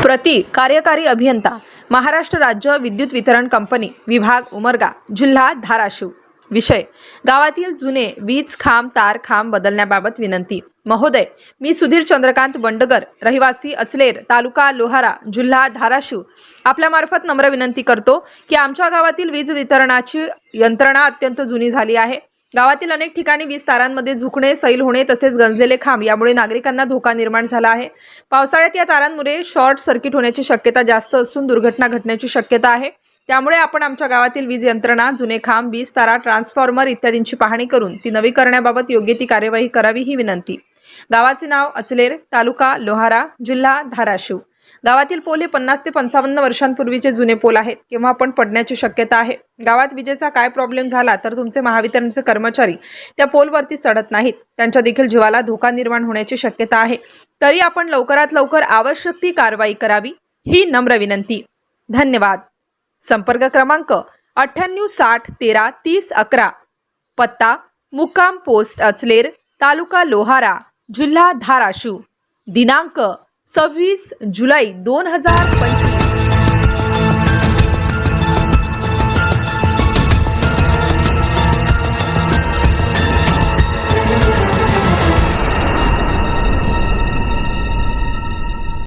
प्रति कार्यकारी अभियंता, महाराष्ट्र राज्य विद्युत वितरण कंपनी, विभाग उमरगा, जिल्हा धाराशिव। विषय: गावातील जुने वीज खांब तार खांब बदलण्याबाबत विनंती। महोदय, मी सुधीर चंद्रकांत बंडगर, रहिवासी अचलेर, तालुका लोहारा, जिल्हा धाराशिव, आपल्यामार्फत नम्र विनंती करतो की आमच्या गावातील वीज वितरणाची यंत्रणा अत्यंत जुनी झाली आहे। गावातील अनेक ठिकाणी वीज तारांमध्ये झुकणे, सैल होणे तसेच गंजलेले खांब यामुळे नागरिकांना धोका निर्माण झाला आहे। पावसाळ्यात या तारांमुळे शॉर्ट सर्किट होण्याची शक्यता जास्त असून दुर्घटना घडण्याची शक्यता आहे। त्यामुळे आपण आमच्या गावातील वीज यंत्रणा, जुने खांब, वीज तारा, ट्रान्सफॉर्मर इत्यादींची पाहणी करून ती नवी करण्याबाबत योग्य ती कार्यवाही करावी ही विनंती। गावाचे नाव अचलेर, तालुका लोहारा, जिल्हा धाराशिव। गावातील पोल हे 50 ते 55 वर्षांपूर्वीचे जुने पोल आहेत, केव्हा पण पडण्याची शक्यता आहे। गावात विजेचा काय प्रॉब्लेम झाला तर तुमचे महावितरणचे कर्मचारी त्या पोलवरती चढत नाहीत, त्यांच्या देखील जीवाला धोका निर्माण होण्याची शक्यता आहे। तरी आपण लवकरात लवकर आवश्यक ती कारवाई करावी ही नम्र विनंती। धन्यवाद। संपर्क क्रमांक 98 60 13 30 11, पत्ता मुक्काम पोस्ट अचलेर, तालुका लोहारा, जिल्हा धाराशिव, दिनांक 26 जुलै 2025।